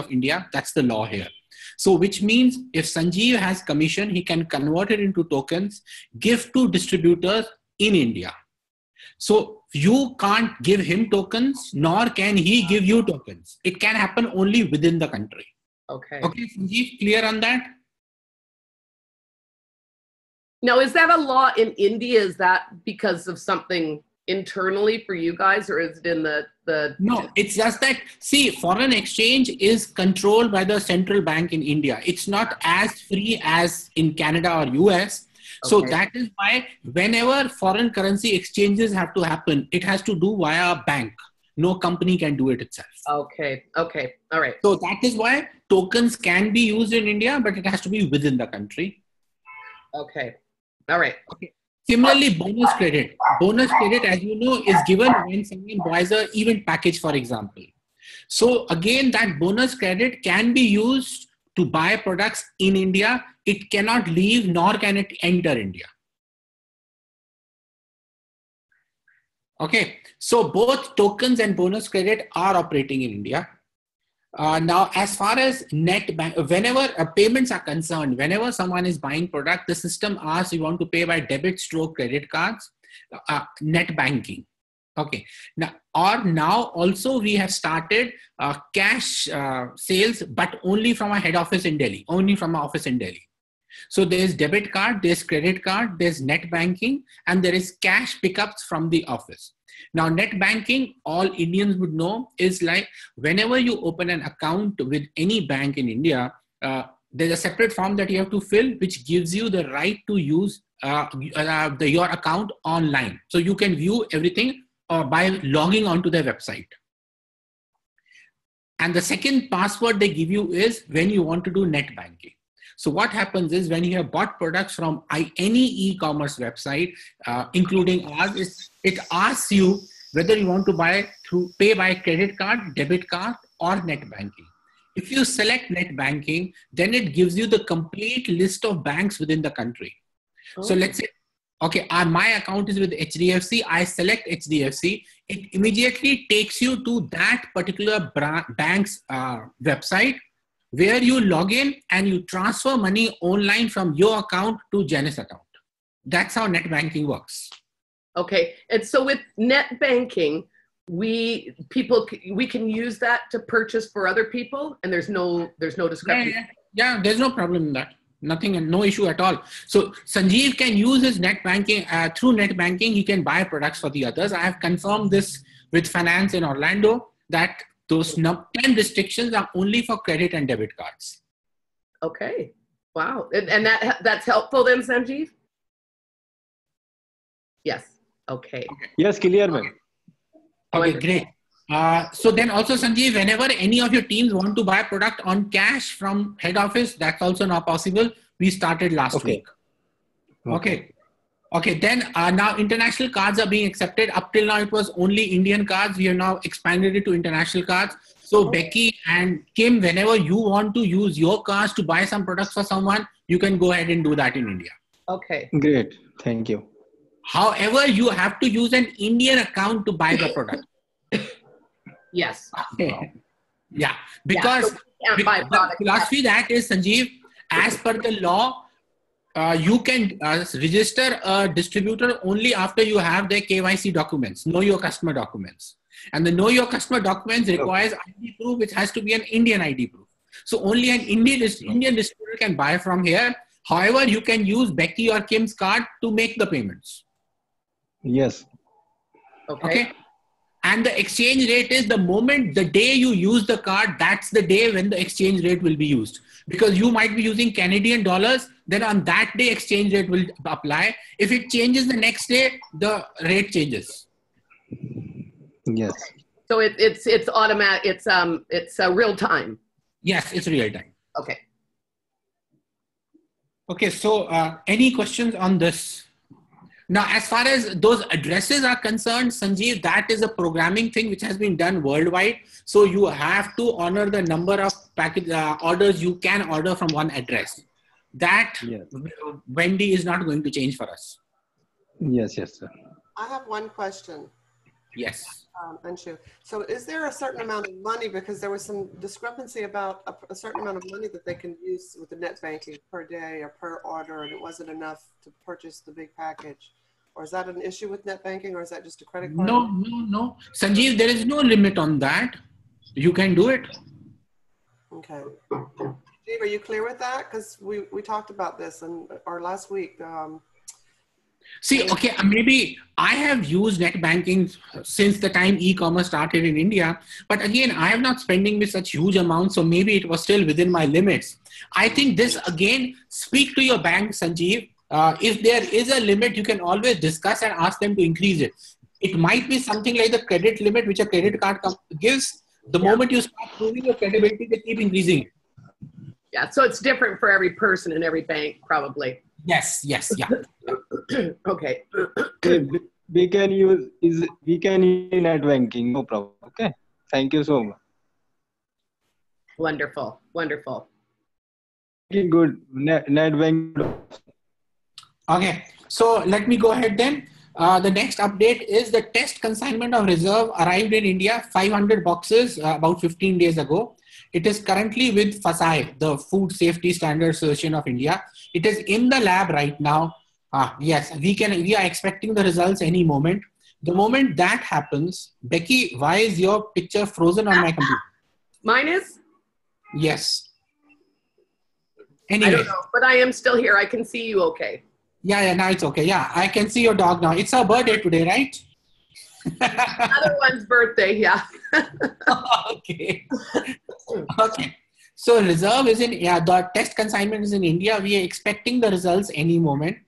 of India. That's the law here. So which means if Sanjeev has commission, he can convert it into tokens, give to distributors in India. So you can't give him tokens, nor can he give you tokens. It can happen only within the country. Okay. Okay, Sanjeev, clear on that? Now, is that a law in India? Is that because of something internally for you guys, or is it in the No, it's just that, see, foreign exchange is controlled by the central bank in India. It's not as free as in Canada or US. So that is why whenever foreign currency exchanges have to happen, it has to do via a bank. No company can do it itself. Okay. Okay. All right. So that is why tokens can be used in India, but it has to be within the country. Okay. All right. Okay. Similarly, bonus credit. Bonus credit, as you know, is given when someone buys an event package, for example. So again, that bonus credit can be used to buy products in India. It cannot leave, nor can it enter India. Okay. So both tokens and bonus credit are operating in India. Now, as far as net bank, whenever payments are concerned, whenever someone is buying product, the system asks you want to pay by debit stroke credit cards, net banking. Okay. Now also we have started cash sales, but only from a head office in Delhi, only from our office in Delhi. So there's debit card, there's credit card, there's net banking, and there is cash pickups from the office. Now, net banking, all Indians would know, is like whenever you open an account with any bank in India, there's a separate form that you have to fill, which gives you the right to use your account online. So you can view everything by logging onto their website. And the second password they give you is when you want to do net banking. So what happens is when you have bought products from any e-commerce website, including ours, it asks you whether you want to pay by credit card, debit card, or net banking. If you select net banking, then it gives you the complete list of banks within the country. Oh. So let's say, okay, my account is with HDFC. I select HDFC. It immediately takes you to that particular bank's website, where you log in and you transfer money online from your account to Janice account. That's how net banking works. Okay, and so with net banking, we can use that to purchase for other people, and there's no discrepancy. Yeah, there's no problem in that. Nothing, no issue at all. So Sanjeev can use his net banking, through net banking, he can buy products for the others. I have confirmed this with finance in Orlando that those 10 restrictions are only for credit and debit cards. Okay. Wow. And that's helpful then, Sanjeev? Yes. Okay. Yes, clear, ma'am. Okay, great. So then also, Sanjeev, whenever any of your teams want to buy a product on cash from head office, that's also not possible. We started last week. Okay. Okay, then now international cards are being accepted. Up till now, it was only Indian cards. We have now expanded it to international cards. So Bekki and Kim, whenever you want to use your cards to buy some products for someone, you can go ahead and do that in India. Okay. Great. Thank you. However, you have to use an Indian account to buy the product. Yes. Okay. Yeah, because so the philosophy that is, Sanjeev, as per the law, you can register a distributor only after you have their KYC documents, know your customer documents. And the know your customer documents requires ID proof, which has to be an Indian ID proof. So only an Indian distributor can buy from here. However, you can use Bekki or Kim's card to make the payments. Yes. Okay. And the exchange rate is the day you use the card, that's the day when the exchange rate will be used. Because you might be using Canadian dollars, then on that day exchange rate will apply. If it changes the next day, the rate changes. Yes. So it's automatic. It's real time. Yes, it's real time. Okay. Okay. So any questions on this? Now, as far as those addresses are concerned, Sanjeev, that is a programming thing which has been done worldwide. So you have to honor the number of package orders you can order from one address. That Wendy is not going to change for us. Yes, yes, sir. I have one question. Yes. Anshu. So is there a certain amount of money, because there was some discrepancy about a certain amount of money that they can use with the net banking per day or per order, and it wasn't enough to purchase the big package? Or is that an issue with net banking, or is that just a credit card? No. Sanjeev, there is no limit on that. You can do it. Okay. Steve, are you clear with that? Because we talked about this in our last week. See, okay, maybe I have used net banking since the time e-commerce started in India. But again, I am not spending with such huge amounts. So maybe it was still within my limits. I think this, again, speak to your bank, Sanjeev. If there is a limit, you can always discuss and ask them to increase it. It might be something like the credit limit, which a credit card gives. The moment you start proving your credibility, they keep increasing it. Yeah, so it's different for every person in every bank, probably. Yes, yeah. Okay. We can use net banking, no problem. Okay. Thank you so much. Wonderful. Good. Net banking. Okay, so let me go ahead then. The next update is the test consignment of reserve arrived in India, 500 boxes about 15 days ago. It is currently with FSSAI, the Food Safety Standards Association of India. It is in the lab right now. Yes, we are expecting the results any moment. The moment that happens, Bekki, why is your picture frozen on my computer? Mine is? Yes. Anyway. I don't know, but I am still here. I can see you okay. Yeah, now it's okay. Yeah, I can see your dog now. It's her birthday today, right? Another one's birthday, yeah. Okay. So reserve is the test consignment is in India. We are expecting the results any moment.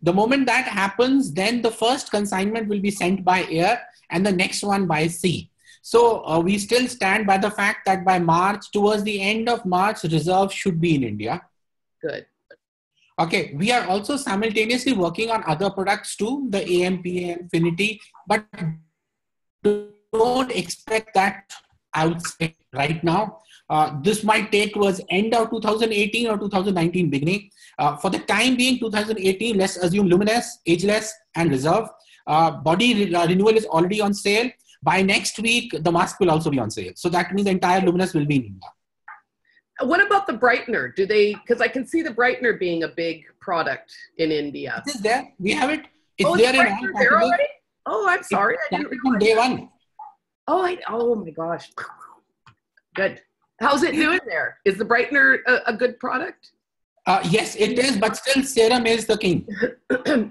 The moment that happens, then the first consignment will be sent by air and the next one by sea. So we still stand by the fact that by March, towards the end of March, reserve should be in India. Good. Okay, we are also simultaneously working on other products too, the AMPA, Infinity, but don't expect that outside right now. This might take towards end of 2018 or 2019 beginning. For the time being, 2018, let's assume Luminous, Ageless, and Reserve. Body renewal is already on sale. By next week, the mask will also be on sale. So that means the entire Luminous will be in India. What about the brightener? Do they, because I can see the brightener being a big product in India. It is there. We have it. It's there in all there already? Oh, I'm sorry. I didn't realize. Day one. Oh my gosh. Good. How's it doing there? Is the brightener a good product? Yes, it is, but still serum is the king.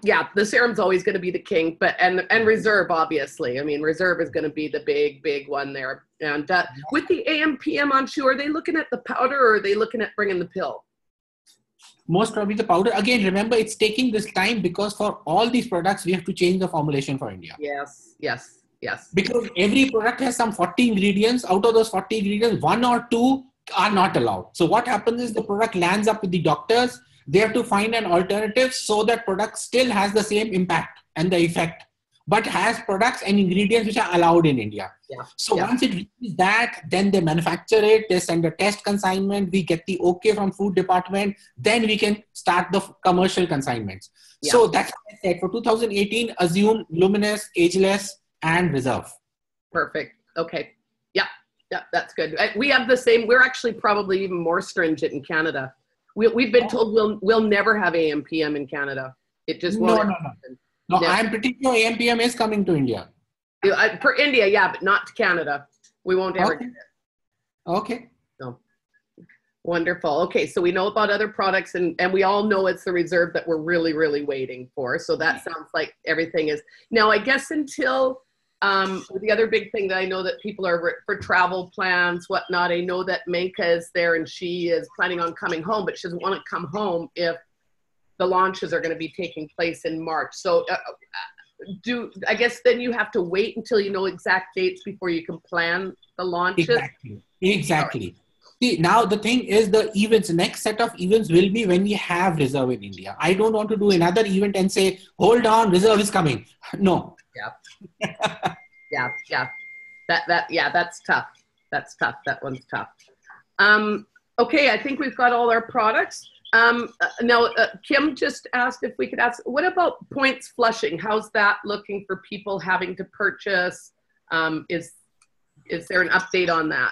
Yeah, the serum's always going to be the king, but and reserve, obviously. I mean, reserve is going to be the big one there. And with the AMPM on shoe, are they looking at the powder or are they looking at bringing the pill? Most probably the powder. Again, remember, it's taking this time because for all these products, we have to change the formulation for India. Yes. Because every product has some 40 ingredients. Out of those 40 ingredients, 1 or 2 are not allowed. So what happens is the product lands up with the doctors. They have to find an alternative so that product still has the same impact and the effect, but has products and ingredients which are allowed in India. Once it reaches that, then they manufacture it, they send a test consignment, we get the okay from food department, then we can start the commercial consignments. So that's what I said. For 2018, assume Luminous, Ageless, and Reserve. Perfect. Okay. Yeah, that's good. We have the same. We're actually probably even more stringent in Canada. We've been told we'll never have AMPM in Canada. It just won't. No, I'm pretty sure AMPM is coming to India. For India, yeah, but not to Canada. We won't ever get it. Okay. No. Wonderful. Okay, so we know about other products, and we all know it's the reserve that we're really waiting for. So that sounds like everything is. Now, I guess until the other big thing that I know that people are for travel plans, whatnot, I know that Menka is there and she is planning on coming home, but she doesn't want to come home if the launches are going to be taking place in March. So I guess then you have to wait until you know exact dates before you can plan the launches? Exactly. See, now the thing is the events, next set of events will be when we have reserve in India. I don't want to do another event and say, hold on, reserve is coming. No. Yeah. That's tough. That one's tough. Okay, I think we've got all our products. Now, Kim just asked if we could ask, what about points flushing? How's that looking for people having to purchase Is there an update on that?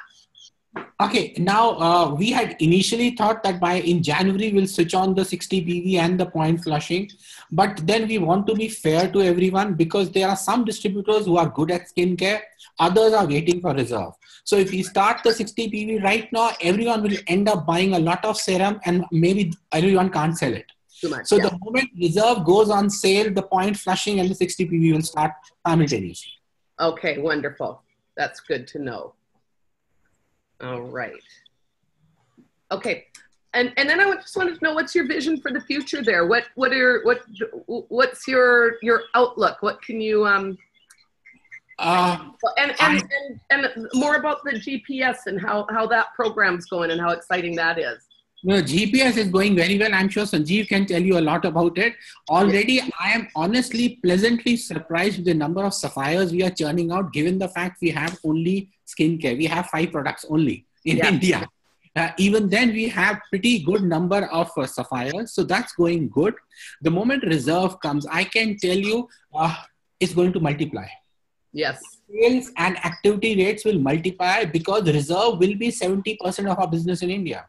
Okay, now we had initially thought that in January we'll switch on the 60 PV and the point flushing, but then we want to be fair to everyone because there are some distributors who are good at skincare, others are waiting for reserve. So if we start the 60 PV right now, everyone will end up buying a lot of serum and maybe everyone can't sell it. Too much, So yeah. the moment reserve goes on sale, the point flushing and the 60 PV will start simultaneously. Okay, wonderful. That's good to know. All right. Okay. And then I just wanted to know, what's your vision for the future there? What's your outlook? What can you and more about the GPS and how that program's going and how exciting that is. No, GPS is going very well. I'm sure Sanjeev can tell you a lot about it. Already, I am honestly pleasantly surprised with the number of sapphires we are churning out, given the fact we have only skincare. We have 5 products only in India. Even then, we have pretty good number of sapphires. So that's going good. The moment reserve comes, I can tell you it's going to multiply. Yes. Sales and activity rates will multiply because reserve will be 70% of our business in India.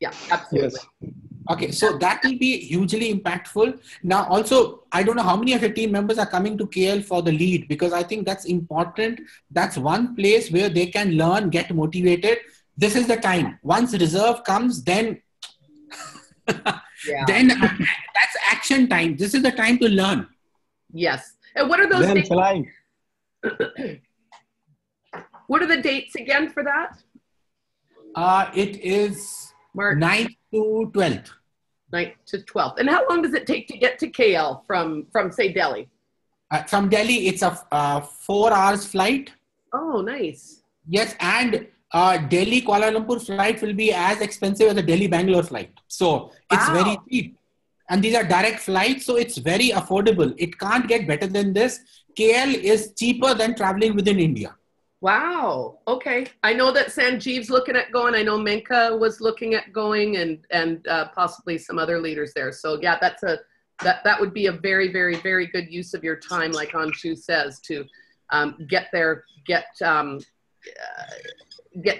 Yeah, absolutely. Yes. Okay, so that will be hugely impactful. Now, also, I don't know how many of your team members are coming to KL for the lead, because I think that's important. That's one place where they can learn, get motivated. This is the time. Once reserve comes, then, then that's action time. This is the time to learn. Yes. And what are those dates? Flying. What are the dates again for that? It is March 9th to 12th. 9th to 12th. And how long does it take to get to KL from say, Delhi? From Delhi, it's a 4 hours flight. Oh, nice. Yes, and Delhi Kuala Lumpur flight will be as expensive as a Delhi Bangalore flight. So it's very cheap. And these are direct flights, so it's very affordable. It can't get better than this. KL is cheaper than traveling within India. Wow. Okay. I know that Sanjeev's looking at going. I know Menka was looking at going, and possibly some other leaders there. So yeah, that would be a very, very, very good use of your time, like Anshu says, to get there, get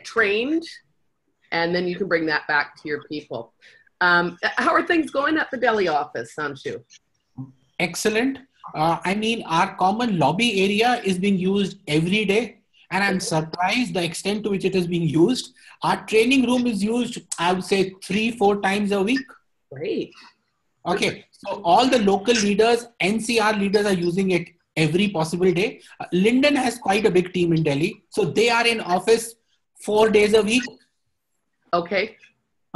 trained, and then you can bring that back to your people. How are things going at the Delhi office, Anshu? Excellent. I mean, our common lobby area is being used every day. And I'm surprised the extent to which it is being used. Our training room is used, I would say, 3-4 times a week. Great. Okay. So all the local leaders, NCR leaders are using it every possible day. Linden has quite a big team in Delhi. So they are in office 4 days a week. Okay.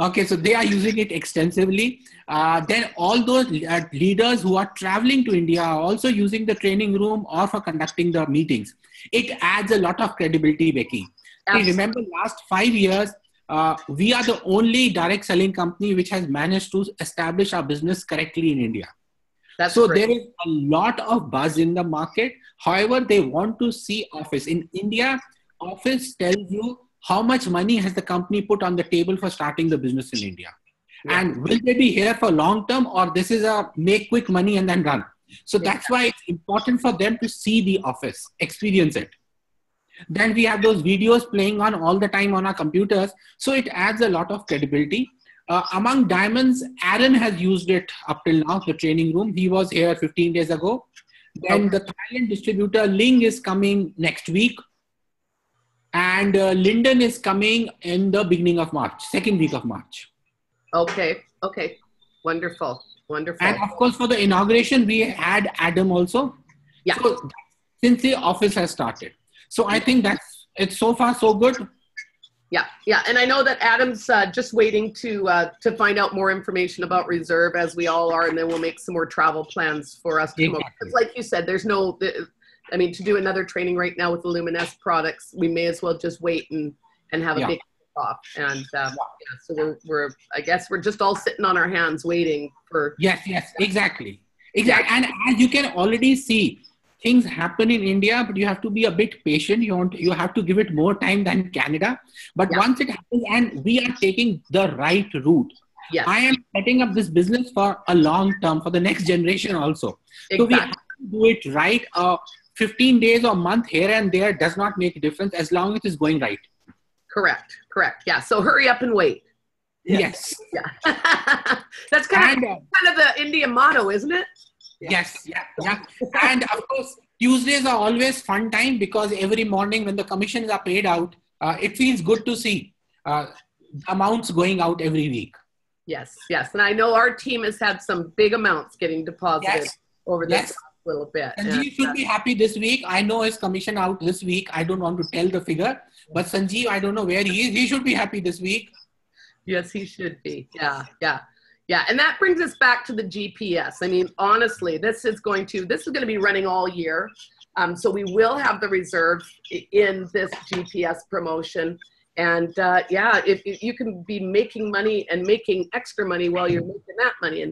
Okay, so they are using it extensively. Then all those leaders who are traveling to India are also using the training room or for conducting the meetings. It adds a lot of credibility, Bekki. Remember, last 5 years, we are the only direct selling company which has managed to establish our business correctly in India. So great. there is a lot of buzz in the market. However, they want to see office. In India, office tells you how much money has the company put on the table for starting the business in India. Yeah. And will they be here for long term, or this is a make quick money and then run? So that's why it's important for them to see the office, experience it. Then we have those videos playing on all the time on our computers. So it adds a lot of credibility. Among diamonds, Aaron has used it up till now, the training room. He was here 15 days ago. Then the Thailand distributor Ling is coming next week. And Linden is coming in the beginning of March, 2nd week of March. Okay. Okay. Wonderful. Wonderful. And of course, for the inauguration, we had Adam also. Yeah. So since the office has started. So I think it's so far so good. Yeah. Yeah. And I know that Adam's just waiting to find out more information about reserve, as we all are. And then we'll make some more travel plans for us to come over. Because like you said, there's no... I mean, to do another training right now with the Luminous products, we may as well just wait and have a big off. And so I guess we're just all sitting on our hands waiting for. Yes, exactly. And as you can already see, things happen in India, but you have to be a bit patient. You have to give it more time than Canada. But once it happens, and we are taking the right route. Yes. I am setting up this business for a long term, for the next generation also. Exactly. So we have to do it right. 15 days or month here and there does not make a difference as long as it's going right. Correct. Yeah. So hurry up and wait. Yes. Yeah. That's kind of the India motto, isn't it? Yes. Yeah. And of course, Tuesdays are always fun time because every morning when the commissions are paid out, it feels good to see amounts going out every week. Yes. And I know our team has had some big amounts getting deposited over this little bit. Sanjeev should be happy this week. I know his commission out this week. I don't want to tell the figure, but Sanjeev, I don't know where he is. He should be happy this week. Yes, he should be. Yeah. And that brings us back to the GPS. I mean, honestly, this is going to be running all year. So we will have the reserve in this GPS promotion. And if you can be making money and making extra money while you're making that money,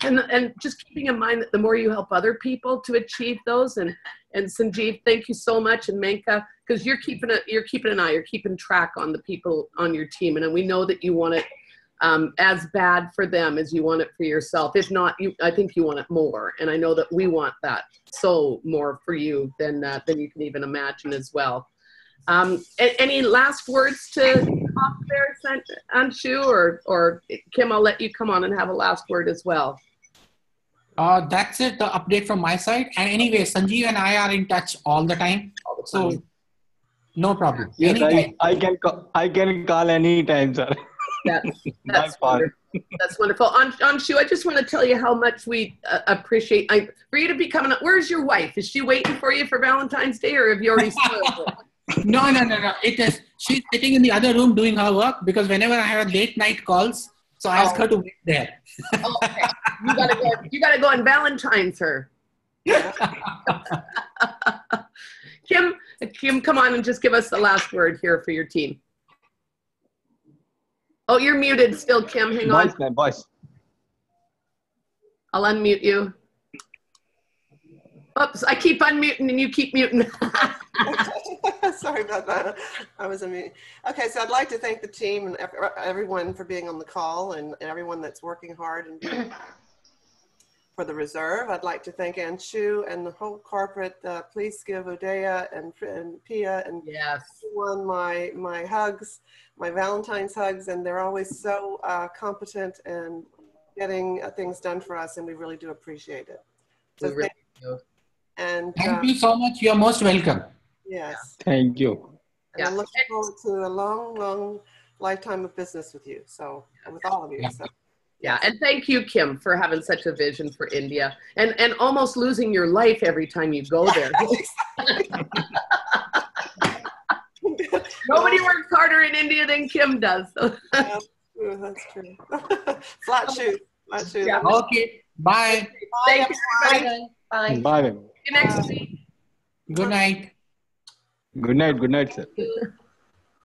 and just keeping in mind that the more you help other people to achieve those, and Sanjeev, thank you so much, and Menka, because you're keeping an eye, you're keeping track on the people on your team, and we know that you want it as bad for them as you want it for yourself. If not, I think you want it more, and I know that we want that so more for you than you can even imagine as well. Any last words to off there, Anshu, or Kim? I'll let you come on and have a last word as well. That's it. The update from my side. And anyway, Sanjeev and I are in touch all the time. So no problem. Yes, I can call anytime, sir. That's wonderful. That's wonderful. Anshu, I just want to tell you how much we appreciate for you to be coming up. Where's your wife? Is she waiting for you for Valentine's Day, or have you already spoiled her? No. It is. She's sitting in the other room doing her work because whenever I have late night calls, so I ask her to wait there. Okay. You gotta go and Valentine's her. Kim, come on and just give us the last word here for your team. Oh, you're muted still, Kim. Hang on. Voice. I'll unmute you. Oops, I keep unmuting and you keep muting. Sorry about that. I was unmuting. Okay, so I'd like to thank the team and everyone for being on the call, and everyone that's working hard and for the reserve. I'd like to thank Anshu and the whole corporate. Please give Udaya and Pia and everyone my hugs, my Valentine's hugs, and they're always so competent and getting things done for us, and we really do appreciate it. So thank you. And thank you so much. You're most welcome. Yes. Thank you. And I'm looking forward to a long lifetime of business with you. So, and with all of you. So. Yeah, and thank you, Kim, for having such a vision for India and almost losing your life every time you go there. Nobody works harder in India than Kim does. Yeah, that's true. Flat shoot. Yeah. Okay. Bye. Thank you, everybody. Bye. Bye. See you next week. Good night. Good night, sir.